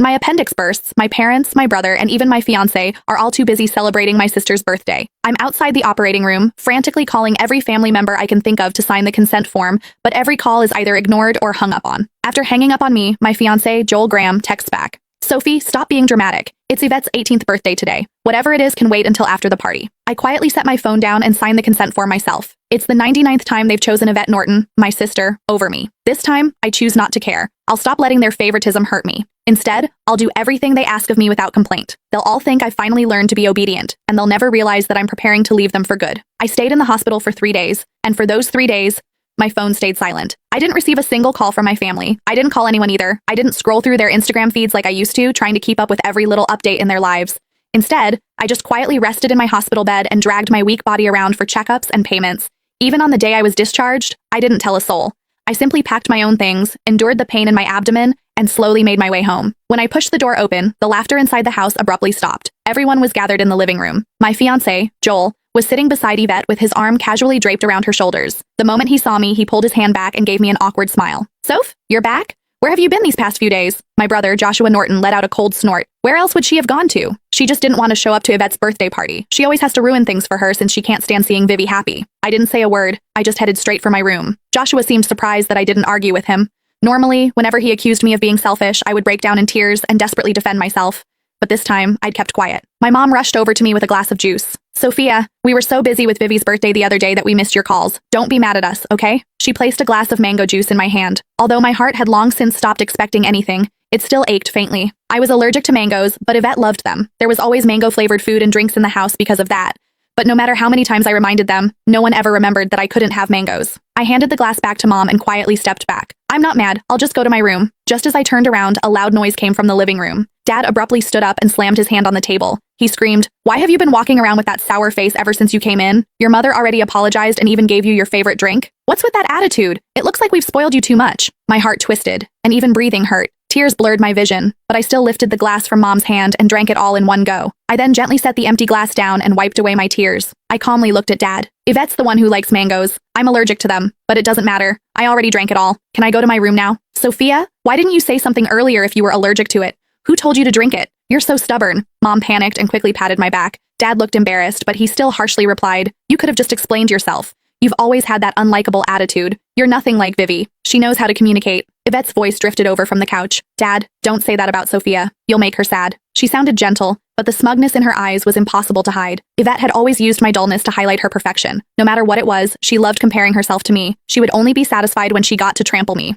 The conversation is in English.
My appendix bursts, my parents, my brother, and even my fiancé are all too busy celebrating my sister's birthday. I'm outside the operating room, frantically calling every family member I can think of to sign the consent form, but every call is either ignored or hung up on. After hanging up on me, my fiancé, Joel Graham, texts back. Sophie, stop being dramatic. It's Yvette's 18th birthday today. Whatever it is can wait until after the party. I quietly set my phone down and sign the consent form myself. It's the 99th time they've chosen Yvette Norton, my sister, over me. This time, I choose not to care. I'll stop letting their favoritism hurt me. Instead, I'll do everything they ask of me without complaint. They'll all think I finally learned to be obedient, and they'll never realize that I'm preparing to leave them for good. I stayed in the hospital for 3 days, and for those 3 days, my phone stayed silent. I didn't receive a single call from my family. I didn't call anyone either. I didn't scroll through their Instagram feeds like I used to, trying to keep up with every little update in their lives. Instead, I just quietly rested in my hospital bed and dragged my weak body around for checkups and payments. Even on the day I was discharged, I didn't tell a soul. I simply packed my own things, endured the pain in my abdomen, and slowly made my way home. When I pushed the door open, the laughter inside the house abruptly stopped. Everyone was gathered in the living room. My fiancé, Joel, was sitting beside Yvette with his arm casually draped around her shoulders. The moment he saw me, he pulled his hand back and gave me an awkward smile. Soph, you're back? Where have you been these past few days? My brother, Joshua Norton, let out a cold snort. Where else would she have gone to? She just didn't want to show up to Yvette's birthday party. She always has to ruin things for her since she can't stand seeing Vivi happy. I didn't say a word. I just headed straight for my room. Joshua seemed surprised that I didn't argue with him. Normally, whenever he accused me of being selfish, I would break down in tears and desperately defend myself. But this time, I'd kept quiet. My mom rushed over to me with a glass of juice. Sophia, we were so busy with Vivi's birthday the other day that we missed your calls. Don't be mad at us, okay? She placed a glass of mango juice in my hand. Although my heart had long since stopped expecting anything, it still ached faintly. I was allergic to mangoes, but Yvette loved them. There was always mango-flavored food and drinks in the house because of that. But no matter how many times I reminded them, no one ever remembered that I couldn't have mangoes. I handed the glass back to Mom and quietly stepped back. I'm not mad, I'll just go to my room. Just as I turned around, a loud noise came from the living room. Dad abruptly stood up and slammed his hand on the table. He screamed, "Why have you been walking around with that sour face ever since you came in? Your mother already apologized and even gave you your favorite drink? What's with that attitude? It looks like we've spoiled you too much." My heart twisted, and even breathing hurt. Tears blurred my vision, but I still lifted the glass from Mom's hand and drank it all in one go. I then gently set the empty glass down and wiped away my tears. I calmly looked at Dad. Yvette's the one who likes mangoes. I'm allergic to them, but it doesn't matter. I already drank it all. Can I go to my room now? Sophia, why didn't you say something earlier if you were allergic to it? Who told you to drink it? You're so stubborn. Mom panicked and quickly patted my back. Dad looked embarrassed, but he still harshly replied, "You could have just explained yourself. You've always had that unlikable attitude. You're nothing like Vivi. She knows how to communicate." Yvette's voice drifted over from the couch. "Dad, don't say that about Sophia. You'll make her sad." She sounded gentle, but the smugness in her eyes was impossible to hide. Yvette had always used my dullness to highlight her perfection. No matter what it was, she loved comparing herself to me. She would only be satisfied when she got to trample me.